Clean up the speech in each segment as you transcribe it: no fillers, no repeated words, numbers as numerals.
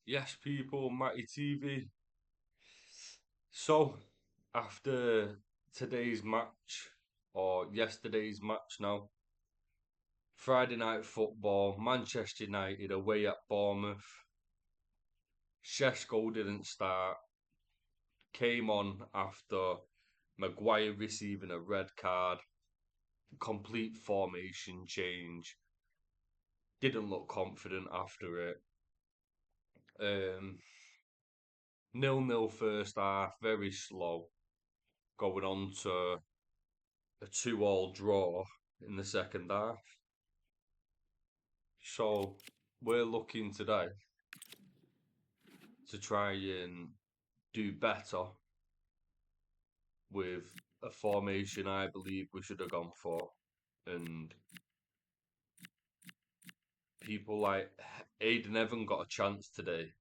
Yes, people, MattieTV. So, after today's match, or yesterday's match now, Friday night football, Manchester United away at Bournemouth. Sesko didn't start, came on after Maguire receiving a red card, complete formation change, didn't look confident after it. 0-0 first half, very slow, going on to a 2-2 draw in the second half. So we're looking today to try and do better with a formation I believe we should have gone for. And people like Aiden Evan got a chance today.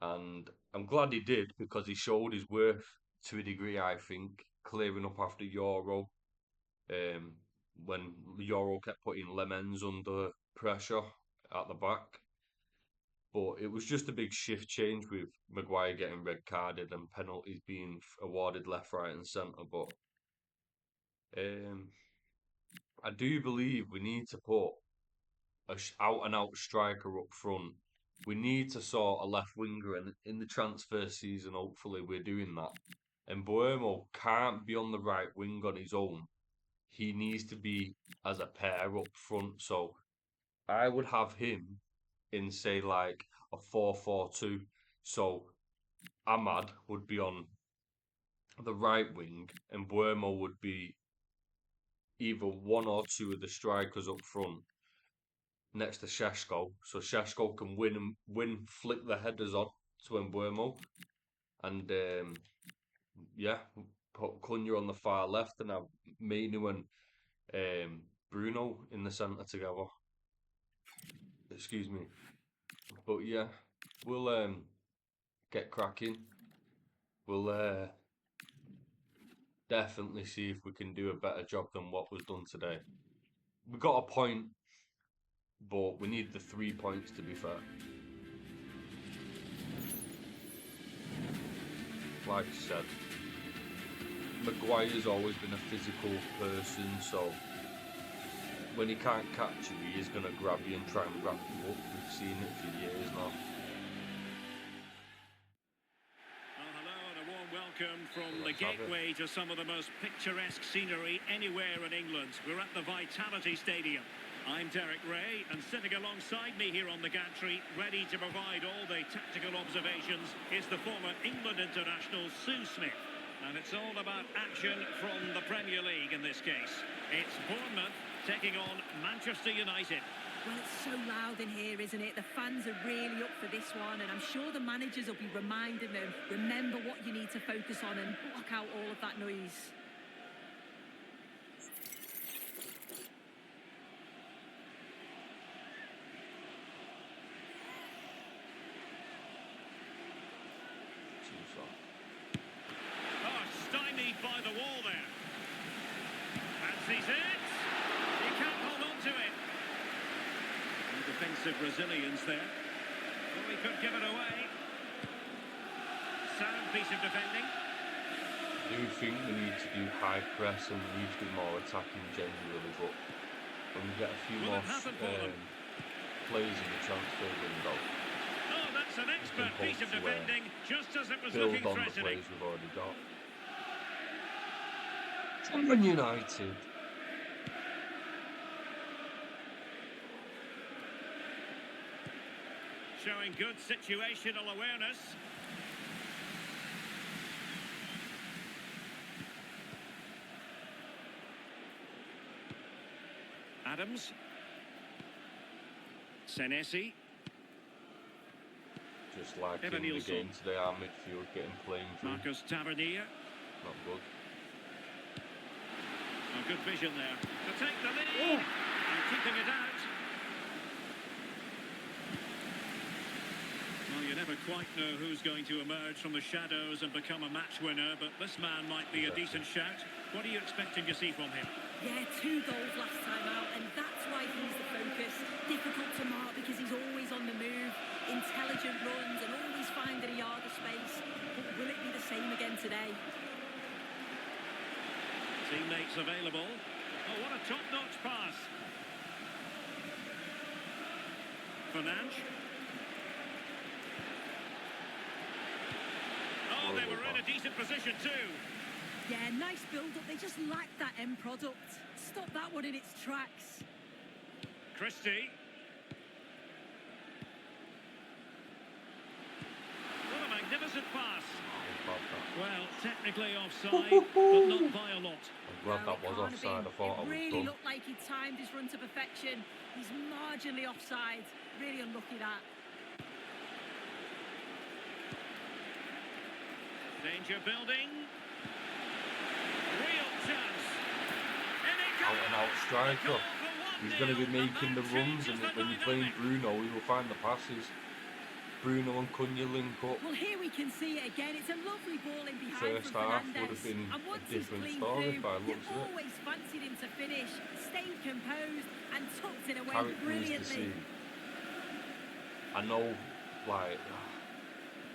And I'm glad he did, because he showed his worth to a degree, I think, clearing up after Euro. When Euro kept putting Lemens under pressure at the back. But it was just a big shift change with Maguire getting red carded and penalties being awarded left, right and centre. But I do believe we need to put a out-and-out striker up front. We need to sort a left winger, and in the transfer season, hopefully we're doing that. And Bournemouth can't be on the right wing on his own. He needs to be as a pair up front. So I would have him in, say, like a 4-4-2. So Ahmad would be on the right wing and Buemo would be either one or two of the strikers up front next to Sesko. So Sesko can flick the headers on to Buemo. And put Cunha on the far left and have Mainu and Bruno in the centre together. Excuse me. But yeah, we'll get cracking. We'll definitely see if we can do a better job than what was done today. We got a point, but we need the 3 points, to be fair. Like I said, Maguire's always been a physical person, so when he can't catch you, he is going to grab you and try and wrap you up. We've seen it for years now. Welcome from the gateway to some of the most picturesque scenery anywhere in England. We're at the Vitality Stadium. I'm Derek Ray, and sitting alongside me here on the gantry, ready to provide all the tactical observations, is the former England international Sue Smith. And it's all about action from the Premier League in this case. It's Bournemouth taking on Manchester United. Well, it's so loud in here, isn't it? The fans are really up for this one, and I'm sure the managers will be reminding them, remember what you need to focus on and block out all of that noise. Oh, stymied by the wall there. Fancies it. He can't hold on to it. Defensive resilience there. Oh, he could give it away. Sound piece of defending. I do think we need to do high press and we need to do more attacking generally, but when we get a few more players in the transfer window, oh, that's an expert piece of defending, just as it was build looking on threatening. the players we've already got. Come on, United. Showing good situational awareness. Adams. Senesi. Just like in the game today, our midfield getting playing through. Marcus Tavernier. Not good. A good vision there. To take the lead. And keeping it out. Well, you never quite know who's going to emerge from the shadows and become a match winner, but this man might be a decent shout. What are you expecting to see from him? Yeah, 2 goals last time out, and that's why he's the focus. Difficult to mark because he's always on the move. Intelligent teammates available. Oh, what a top-notch pass. Fernandes. Oh, they were in a decent position too. Yeah, nice build-up. They just lacked that end product. Stop that one in its tracks. Christie. What a magnificent pass. Well, technically offside, but not by a lot. I'm glad that was offside. I thought I was really done. looked like he timed his run to perfection. He's marginally offside. Really unlucky that. Danger building. Real chance. Out and out striker. He's going to be making the runs, and when you're playing Bruno, he will find the passes. Bruno and Cunha link up. Well, here we can see it again. It's a lovely ball in behind First from half Fernandes. would have been And a once he's different clean story through, if I you looked at it. always fancied him to finish. Stayed composed and tucked it away Character is the brilliantly. same. I know, like,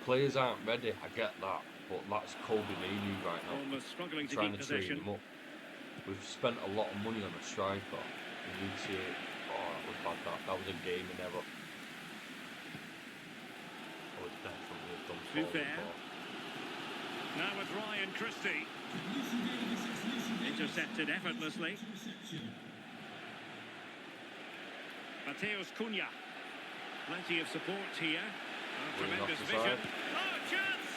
players aren't ready. I get that, but that's Kobe Manu right now. Bournemouth struggling to Trying keep to train possession. him up. We've spent a lot of money on a striker. We need to. Oh, that was bad. That was a gaming error. I would definitely have done Too forward fair. ball. Now with Ryan Christie. Intercepted effortlessly. Mateus Cunha. Plenty of support here. Oh, Going tremendous off the vision. side. Oh, chance!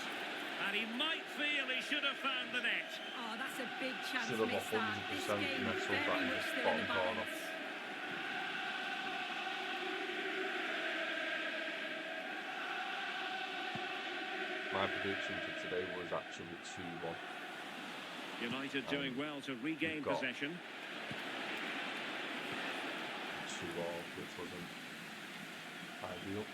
And he might feel he should have found the net. Oh, that's a big chance Should have missed that. This 100% game is nestled very that in much the still in the bottom corner. balance. My prediction for today was actually 2-1. United doing well to regain got- possession. 2-all, which wasn't ideal.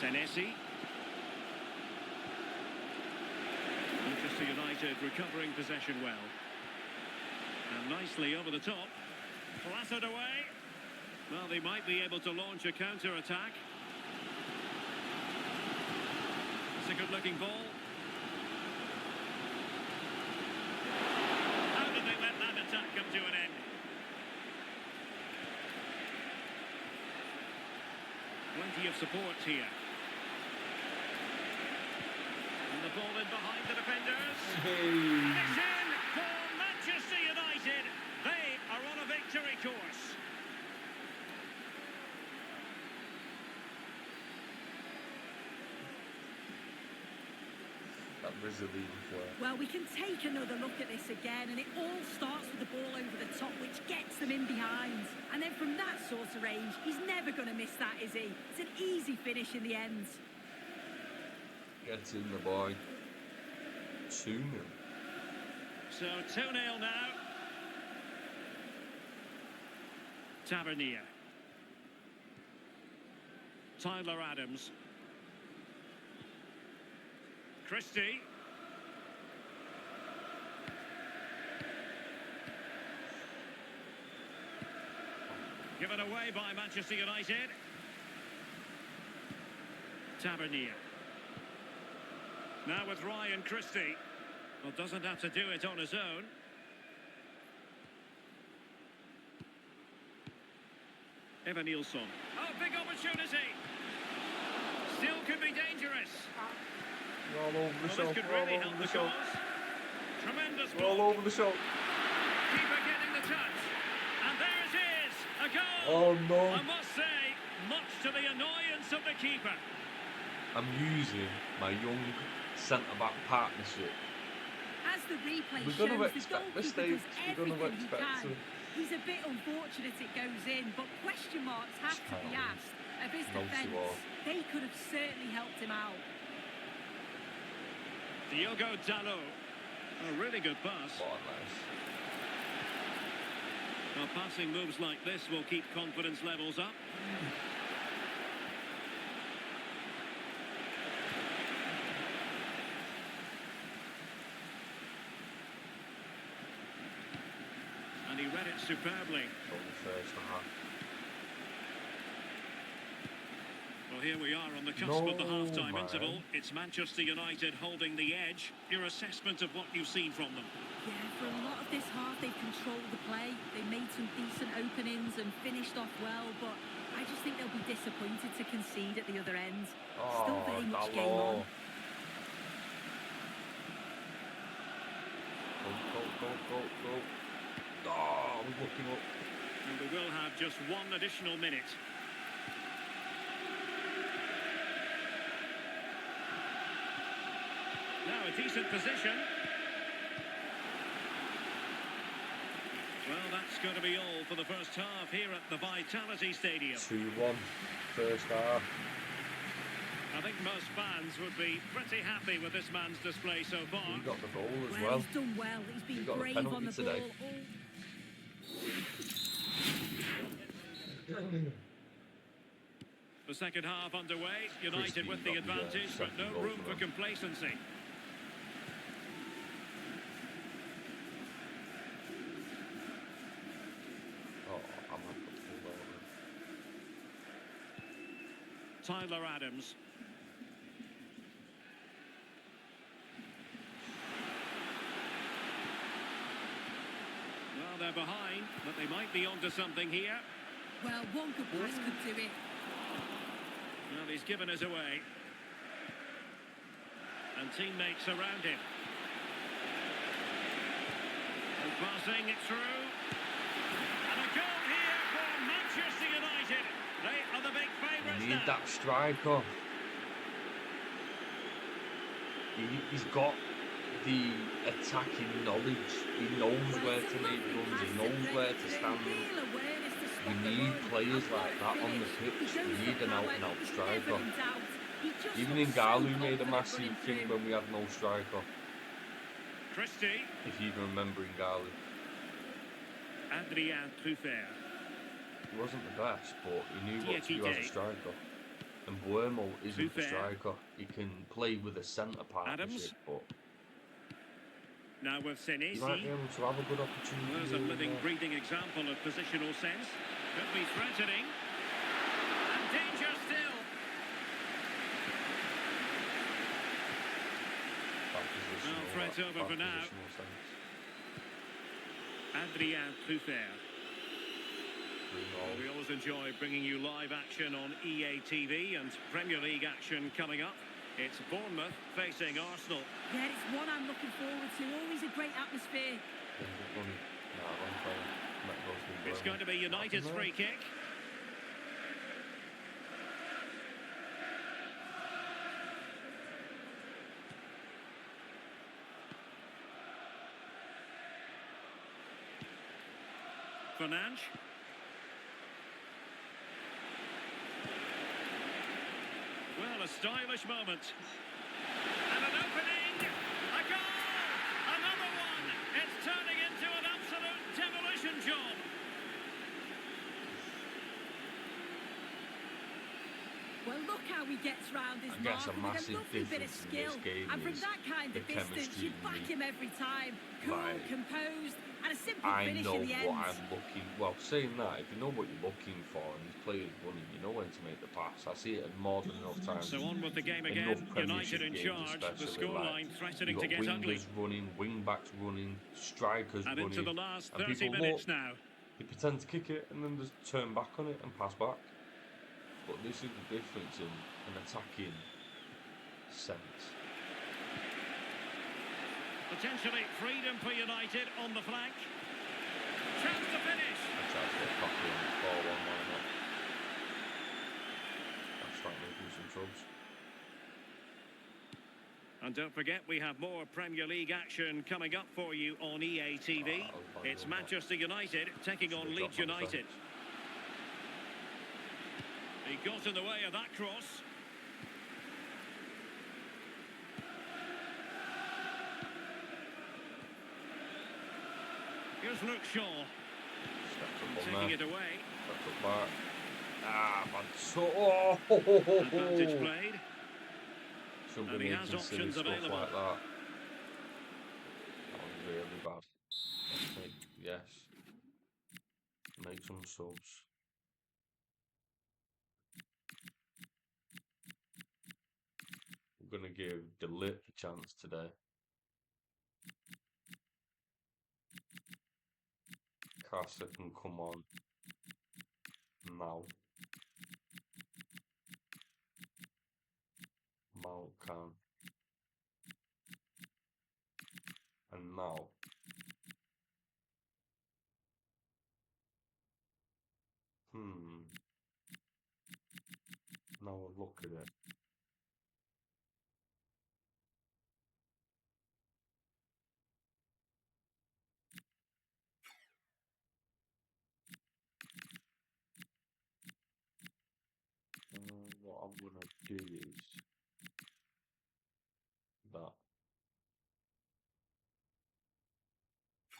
Senesi. Manchester United recovering possession well. And nicely over the top. Flattered away. Well, they might be able to launch a counter-attack. It's a good-looking ball. How did they let that attack come to an end? Plenty of support here. And the ball in behind the defenders. And it's in for Manchester United. They are on a victory course. That Brazilian flair. Well, we can take another look at this again, and it all starts with the ball over the top, which gets them in behind. And then from that sort of range, he's never going to miss that, is he? It's an easy finish in the end. Gets in the boy. 2-0. So 2-0 now. Tavernier. Tyler Adams. Christie. Given away by Manchester United. Tavernier. Now with Ryan Christie. Well, doesn't have to do it on his own. Evan Nilsson. Oh, big opportunity. Still could be dangerous. All over the Well, show. this could really help the cause. Tremendous All ball. over the show. Keeper getting the touch. And there it is. A goal. Oh no. I must say, much to the annoyance of the keeper. I'm using my young centre-back partnership. As the replay We're shows, gonna the expect goalkeeper mistakes. does We're gonna everything he expect can. to. He's a bit unfortunate it goes in, but question marks have to be asked of his No to defence. all. They could have certainly helped him out. Diogo Dalot. A really good pass. Oh, nice. Well, passing moves like this will keep confidence levels up. And he read it superbly. On the first half. Well, here we are on the cusp of the half-time interval. It's Manchester United holding the edge. Your assessment of what you've seen from them? Yeah, for a lot of this half, they've controlled the play. They made some decent openings and finished off well, but I just think they'll be disappointed to concede at the other end. Still very much game on. Go. Oh, we're looking up. And we will have just one additional minute. Now a decent position. Well, that's going to be all for the first half here at the Vitality Stadium. 2-1, first half. I think most fans would be pretty happy with this man's display so far. He got the goal as well. He's done well. He's been got brave a penalty on the today. ball. The second half underway. United with the advantage, but no room for complacency. Tyler Adams. Well, they're behind, but they might be onto something here. Well, one good pass could do it. Well, he's given us away. And teammates around him. And passing it through. And a goal here for Manchester United. They are the big favourites now. Need that striker. He's got the attacking knowledge. He knows where to make runs. He knows where to stand. We need players like that on the pitch. We need an out-and-out striker. Even Ngallu made a massive thing when we had no striker. Christie. If you even remember Ngallu. Adrien Truffert. He wasn't the best, but he knew what to do as a striker. And Bournemouth isn't a striker. He can play with a centre partnership, but now with Senesi. you might be able to have a good opportunity. There's a living, breathing example of positional sense. Could be threatening. And danger still. No threat over for now. Adrien Truffert. Well, we always enjoy bringing you live action on EA TV and Premier League action coming up. It's Bournemouth facing Arsenal. Yeah, it's one I'm looking forward to. Always a great atmosphere. It's going to be United's free kick. Fernandes. Well, a stylish moment. And an opening. A goal! Another one! It's turning into an absolute demolition job. Well, look how he gets round his mark with a lovely bit of skill. And from that kind of distance, you back him every time. Cool, composed, and a simple finish in the end. I know what I'm looking. Well, saying that, if you know what you're looking for and his player's running, you know when to make the pass. I see it more than enough times. So on with the game again. United in charge. The scoreline threatening to get ugly. Wingers running, wing backs running, strikers and running. Into the last 30 people minutes now. They pretend to kick it and then just turn back on it and pass back. But this is the difference in an attacking sense. Potentially freedom for United on the flank. Chance to finish. I tried to get properly on the 4-1 line. That's starting making some troubles. And don't forget, we have more Premier League action coming up for you on EA TV. It's Manchester United taking on Leeds United. He got in the way of that cross. Here's Luke Shaw. Taking it away. Back. Ah, man. So, Advantage played. Somebody And he has options available. Like that. That was really bad. Yes. make some subs. We're going to give Delit a chance today. Casa can come on now. Mount can. And now. Now I look at it. What I'm gonna do is that.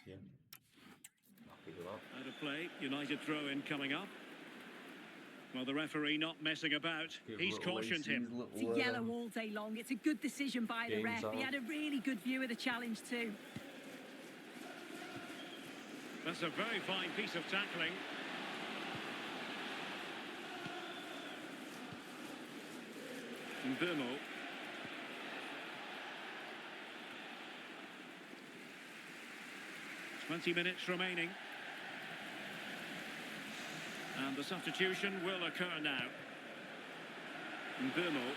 Yeah. Happy with that. Out of play, United throw-in coming up. Well, the referee not messing about. He's cautioned him. It's a yellow all day long. It's a good decision by the ref. He had a really good view of the challenge too. That's a very fine piece of tackling. Bournemouth. "20 minutes remaining. And the substitution will occur now. Bournemouth.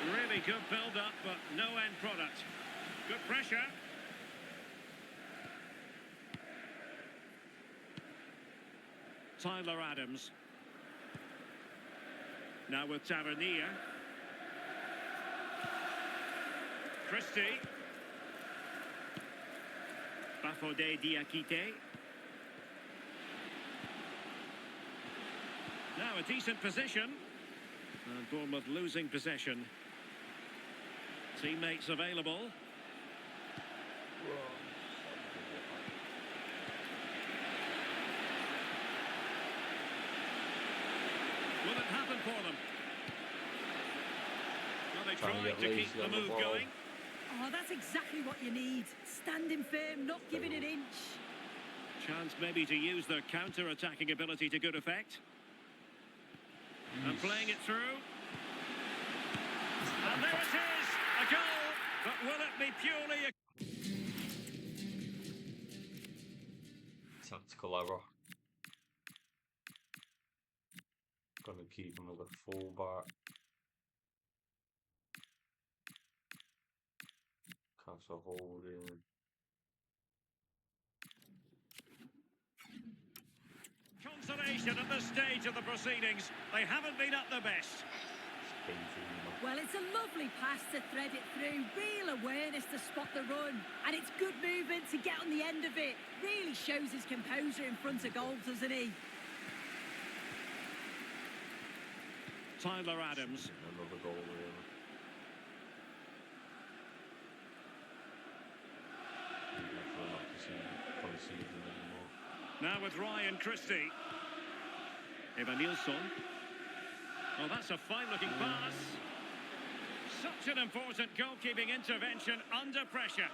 Really good build-up, but no end product. Good pressure. Tyler Adams. Now with Tavernier. Christie. Bafodé Diakité. Now a decent position. And Bournemouth losing possession. Teammates available. Will it happen for them? Well, they tried to keep the move going. Oh, that's exactly what you need. Standing firm, not giving an inch. Chance maybe to use their counter-attacking ability to good effect. And playing it through. And there it is, a goal. But will it be purely a... Tactical error. Gonna keep another fullback. Casa holding. Consolation at this stage of the proceedings. They haven't been at their best. Well, it's a lovely pass to thread it through. Real awareness to spot the run. And it's good movement to get on the end of it. Really shows his composure in front of goal, doesn't he? Tyler Adams. Another goal really. Now with Ryan Christie. Evanilson. Well, that's a fine-looking pass. Such an important goalkeeping intervention under pressure.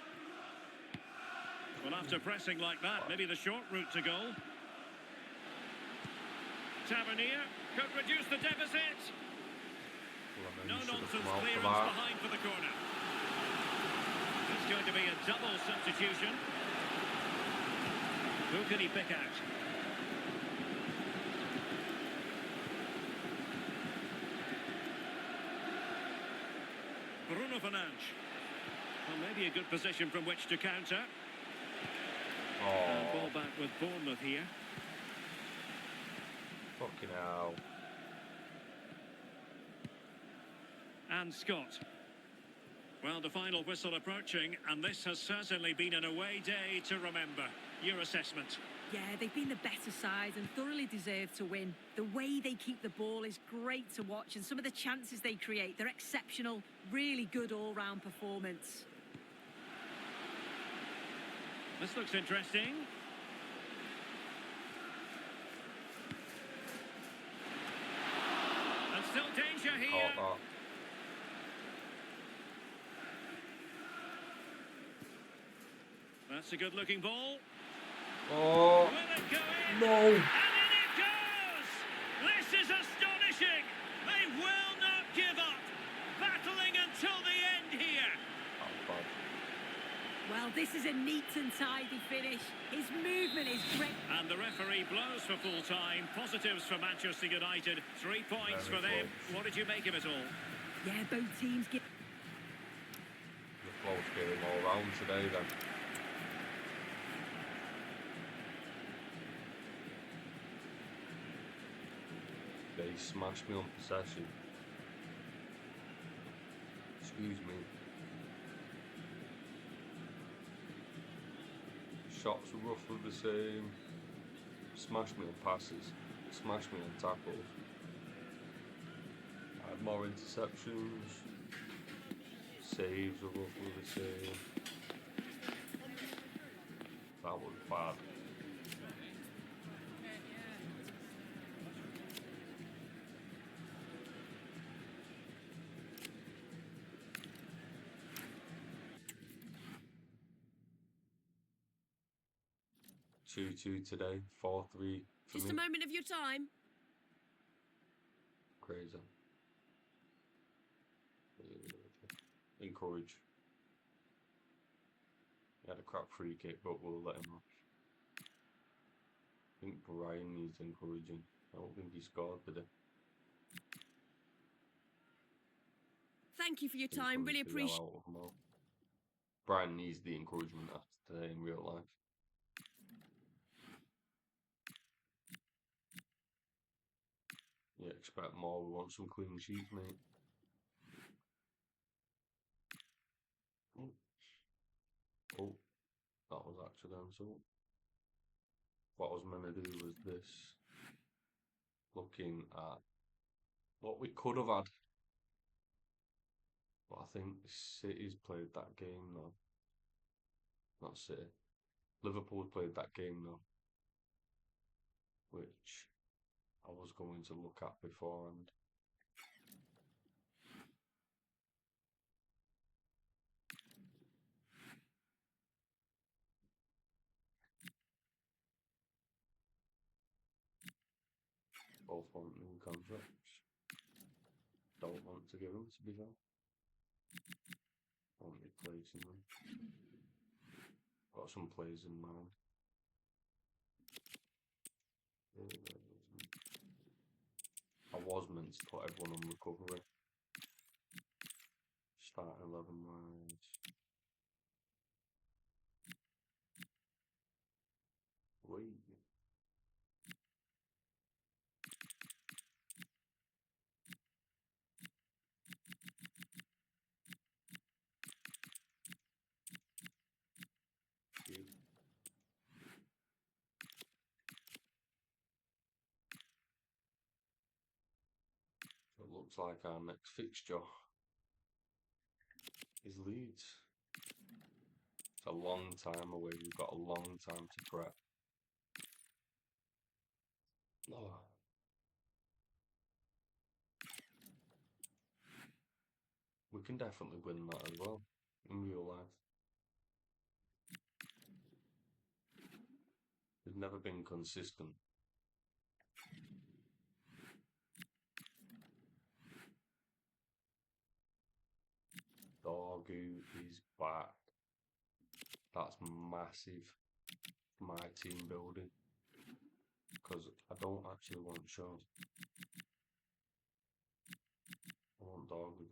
Well, after pressing like that, maybe the short route to goal. Tavernier could reduce the deficit. No-nonsense clearance behind for the corner. It's going to be a double substitution. Who can he pick out? Bruno Fernandes. Well, maybe a good position from which to counter. And ball back with Bournemouth here. Fucking hell. And Scott. Well, the final whistle approaching, and this has certainly been an away day to remember. Your assessment? Yeah, they've been the better side and thoroughly deserve to win. The way they keep the ball is great to watch, and some of the chances they create, they're exceptional. Really good all-round performance. This looks interesting. And still danger here. That's a good-looking ball. Oh, Will it go in? no. And in it goes! This is astonishing! They will not give up! Battling until the end here! That's bad. Well, this is a neat and tidy finish. His movement is great. And the referee blows for full time. Positives for Manchester United. 3 points Very for them. close. What did you make of it all? Yeah, both teams get... The close game all round today then. They smashed me on possession. Excuse me. Shots were roughly the same. Smashed me on passes. Smashed me on tackles. I had more interceptions. Saves were roughly the same. That was bad. Two today, 4-3 for Just me. a moment of your time. Crazy. Encourage. He had a crap free kick, but we'll let him off. I think Brian needs encouraging. I don't think he scored today. Thank you for your time. Really appreciate it. Brian needs the encouragement after today in real life. Yeah, expect more. We want some clean sheets, mate. Oh, that was accidental. What I was meant to do was this. Looking at what we could have had. But I think City's played that game now. Not City. Liverpool's played that game now. Which I was going to look at beforehand. Both want new contracts. Don't want to give them, to be fair. Won't replacing them. Got some players in mind. I was meant to put everyone on recovery. Start 11 wise. Wait. So it looks like our next fixture is Leeds. It's a long time away. We've got a long time to prep. Oh. We can definitely win that as well in real life. We've never been consistent. Dorgu is back. That's massive for my team building. Because I don't actually want Shaw. I want Dorgu.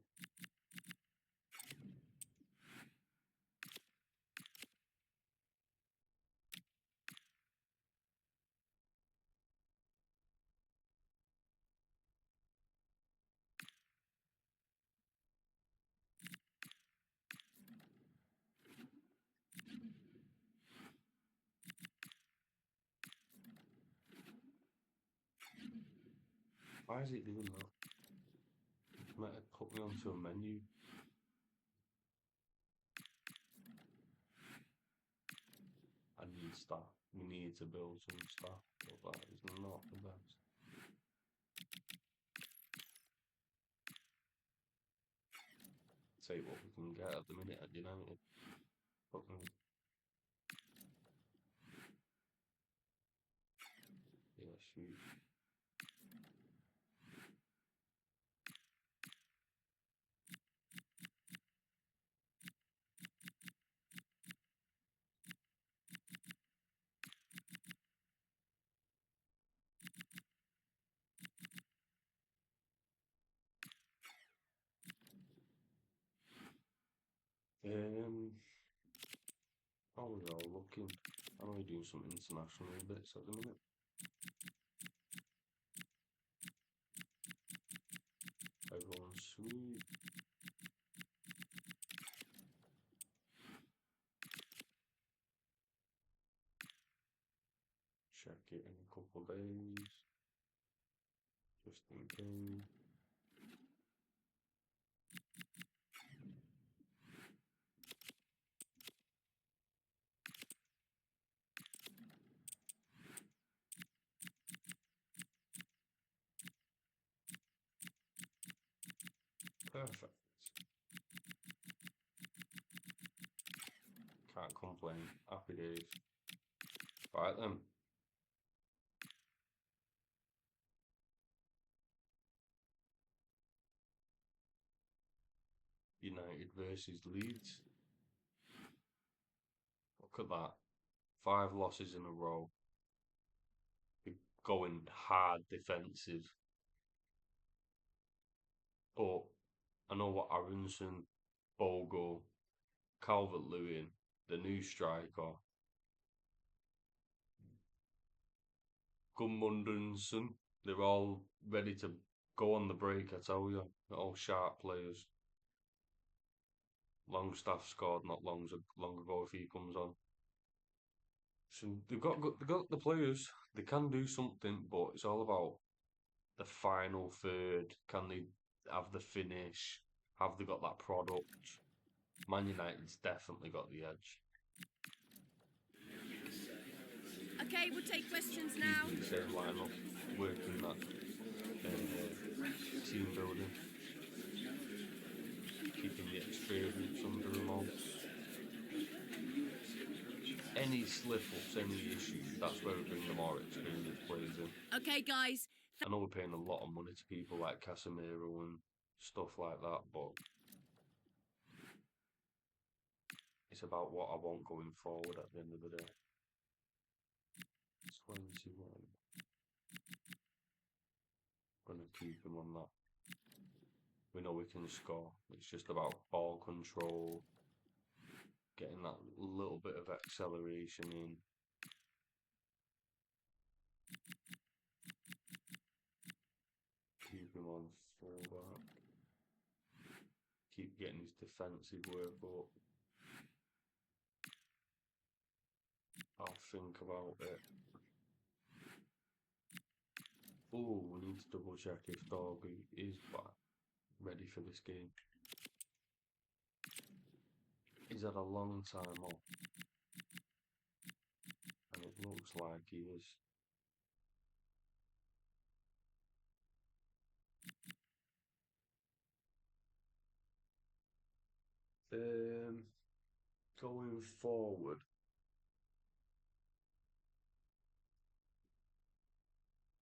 Why is it doing that? It might have put me onto a menu. I need staff. We need to build some staff, but that is not the best. Take what we can get at the minute at United. Sweet. How are we all looking? I know we're doing some international bits at the minute. Everyone's sweet. Check it in a couple of days, just in case. Perfect. Can't complain. Happy days. Right then. United versus Leeds. Look at that. 5 losses in a row. We're going hard defensive. But I know what Aronson, Bogle, Calvert-Lewin, the new striker, Gudmundsson, they're all ready to go on the break, I tell you. They're all sharp players. Longstaff scored not long ago if he comes on. So they've got the players. They can do something, but it's all about the final third. Can they have the finish? Have they got that product? Man United's definitely got the edge. Okay, we'll take questions now. Keeping the same lineup, working that team building, keeping the experience under them all. Any slip-ups, any issues, that's where we bring the more experienced players in. Okay, guys. I know we're paying a lot of money to people like Casemiro and stuff like that, but it's about what I want going forward at the end of the day. 21. Gonna keep him on that. We know we can score. It's just about ball control, getting that little bit of acceleration in. Keep him on fullback. Keep getting his defensive work up. I'll think about it. Oh, we need to double check if Dorby is back, ready for this game. He's had a long time off, and it looks like he is. Going forward,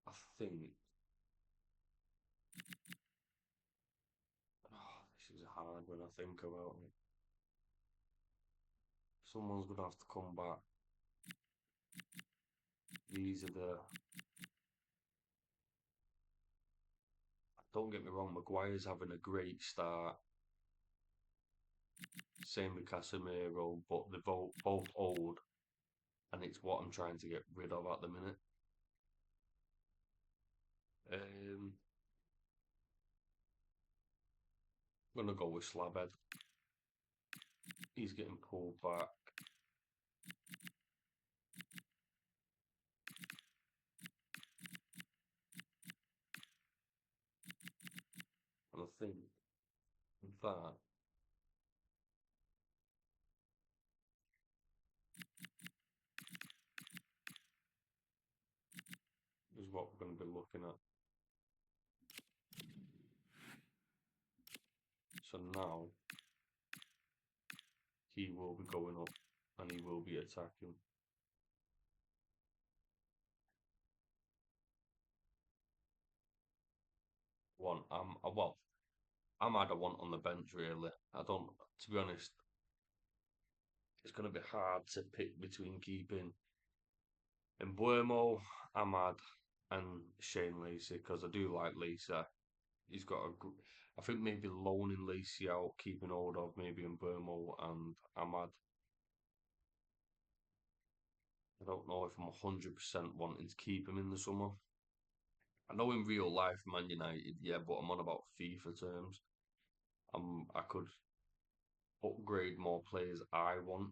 I think this is hard when I think about it. Someone's gonna have to come back. These are the. Don't get me wrong, Maguire's having a great start. Same with Casemiro, but they're both old, and it's what I'm trying to get rid of at the minute. I'm gonna go with Slabhead. He's getting pulled back. And I think that is what we're going to be looking at. So now he will be going up and he will be attacking. want. Well, Ahmad I want on the bench really. I don't. To be honest, it's going to be hard to pick between keeping Mbuemo, Ahmad, and Shane Lacey because I do like Lacey. He's got I think maybe loaning Lacey out, keeping hold of maybe Mbuemo and Ahmad. I don't know if I'm 100% wanting to keep him in the summer. I know in real life, Man United, yeah, but I'm on about FIFA terms. I could upgrade more players I want.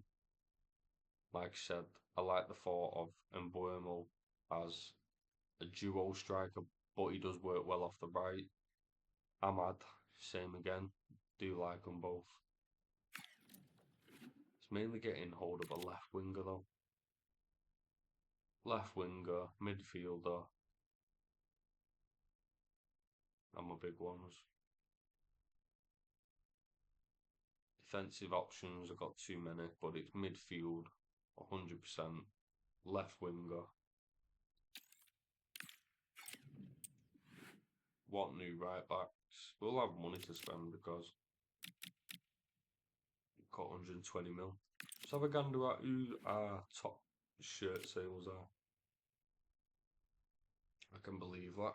Like I said, I like the thought of Mbuemo as a duo striker, but he does work well off the right. Ahmad, same again. Do like them both. It's mainly getting hold of a left winger though. Left winger, midfielder. I'm my big ones. Defensive options, I've got too many, but it's midfield, 100%. Left winger. What new right backs? We'll have money to spend because we've got 120 mil. Let's have a gander at who our top shirt sales are. I can believe that.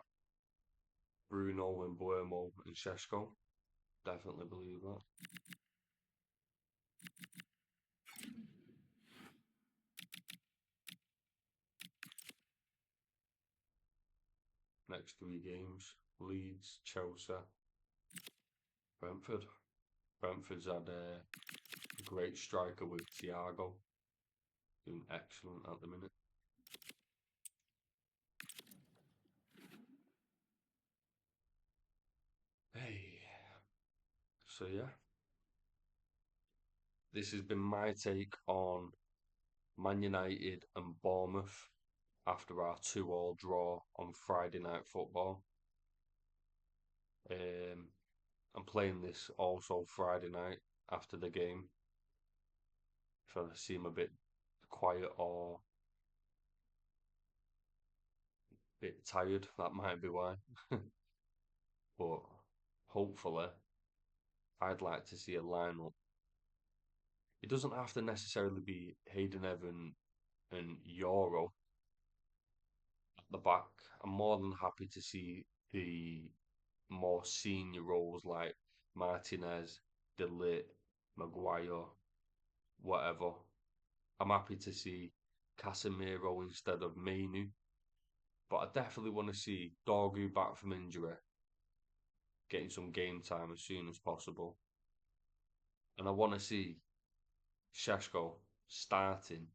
Bruno and Buemo and Sesko. Definitely believe that. Next 3 games. Leeds, Chelsea, Brentford. Brentford's had a great striker with Thiago. Doing excellent at the minute. Hey. So yeah. This has been my take on Man United and Bournemouth after our 2-2 draw on Friday Night Football. I'm playing this also Friday night after the game. If I seem a bit quiet or a bit tired, that might be why. But hopefully, I'd like to see a lineup. It doesn't have to necessarily be Hayden Evan and Euro at the back. I'm more than happy to see the more senior roles like Martinez, De Ligt, Maguire, whatever. I'm happy to see Casemiro instead of Mainu, but I definitely want to see Dorgu back from injury, getting some game time as soon as possible. And I want to see Sesko starting.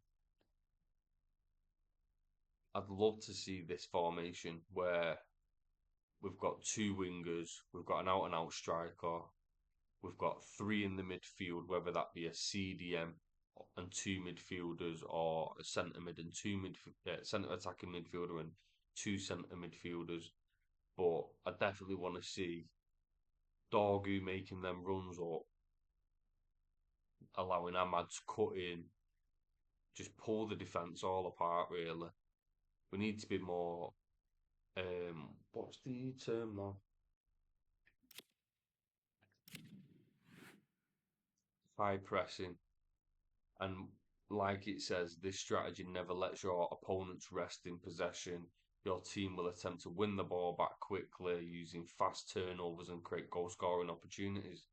I'd love to see this formation where we've got 2 wingers, we've got an out and out striker, we've got 3 in the midfield, whether that be a CDM and 2 midfielders or a centre mid and centre attacking midfielder and 2 centre midfielders. But I definitely want to see Dorgu making them runs up, allowing Ahmad to cut in, just pull the defence all apart, really. We need to be more, what's the term now? High pressing. And like it says, this strategy never lets your opponents rest in possession. Your team will attempt to win the ball back quickly using fast turnovers and create goal scoring opportunities.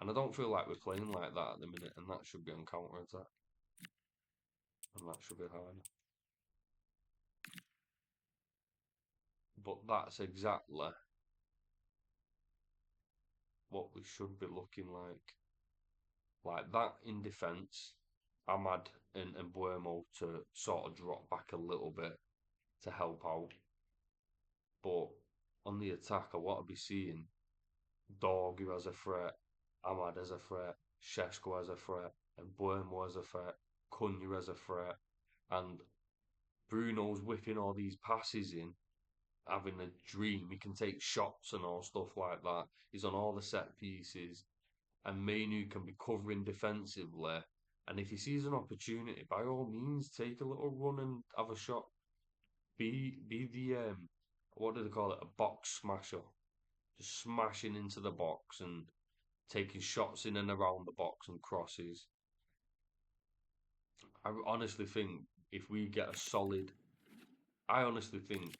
And I don't feel like we're playing like that at the minute, and that should be on counter attack. And that should be hard. But that's exactly what we should be looking like. Like that in defence, Ahmad and Mbuemo to sort of drop back a little bit to help out. But on the attack, I want to be seeing Dorgu as a threat, Ahmad as a threat, Sesko as a threat, and Mbuemo as a threat, Cunha as a threat, and Bruno's whipping all these passes in, having a dream. He can take shots and all stuff like that. He's on all the set pieces, and Mainu can be covering defensively. And if he sees an opportunity, by all means, take a little run and have a shot. Be the what do they call it? A box smasher. just smashing into the box and taking shots in and around the box and crosses. I honestly think if we get a solid, I honestly think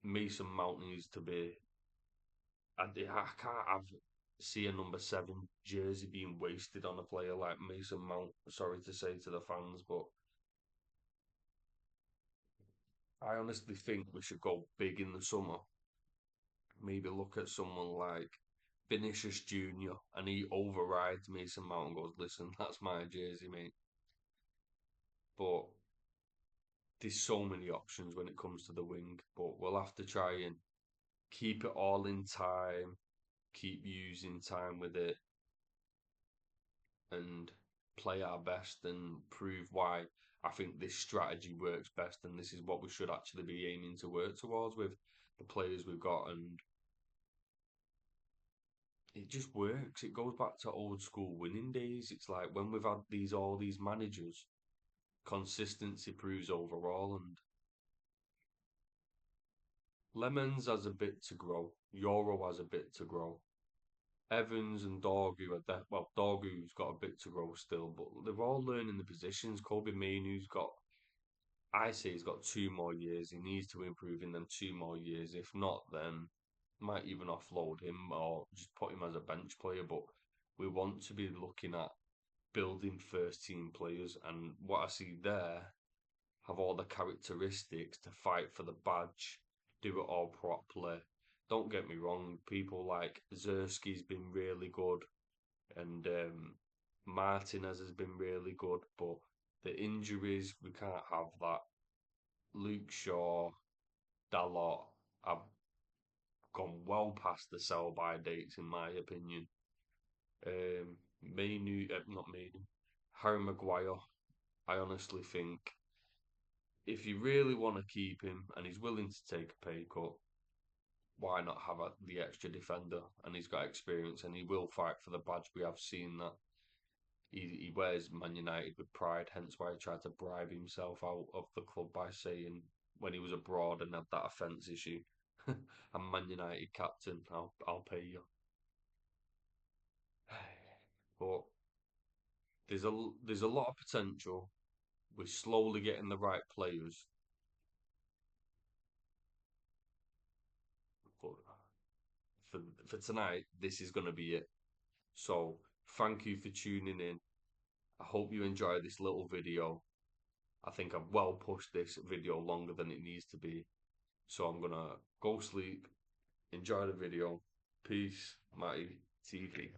Mason Mount needs to be. I can't see a number 7 jersey being wasted on a player like Mason Mount. Sorry to say to the fans, but I honestly think we should go big in the summer. Maybe look at someone like Vinicius Jr. and he overrides Mason Mount and goes, "Listen, that's my jersey, mate." But there's so many options when it comes to the wing, but we'll have to try and keep it all in time, keep using time with it, and play our best and prove why I think this strategy works best, and this is what we should actually be aiming to work towards with the players we've got. And it just works. It goes back to old school winning days. It's like when we've had all these managers, consistency proves overall, and Lemons has a bit to grow. Euro has a bit to grow. Evans and Dorgu are well, Dorgu's got a bit to grow still, but they're all learning the positions. Kobe Mainoo's got, I say he's got 2 more years. He needs to improve in them 2 more years. If not, then might even offload him or just put him as a bench player. But we want to be looking at building first team players, and what I see there have all the characteristics to fight for the badge, do it all properly. Don't get me wrong, people like Zerski's been really good, and Martinez has been really good, but the injuries, we can't have that. Luke Shaw, Dalot have gone well past the sell by dates, in my opinion. Not Mainu, Harry Maguire, I honestly think if you really want to keep him and he's willing to take a pay cut, why not have the extra defender? And he's got experience and he will fight for the badge. We have seen that he wears Man United with pride, hence why he tried to bribe himself out of the club by saying when he was abroad and had that offence issue, I'm Man United captain, I'll pay you. But there's a lot of potential. We're slowly getting the right players. But for tonight, this is going to be it. So thank you for tuning in. I hope you enjoy this little video. I think I've well pushed this video longer than it needs to be. So I'm going to go sleep, enjoy the video. Peace, Matty TV.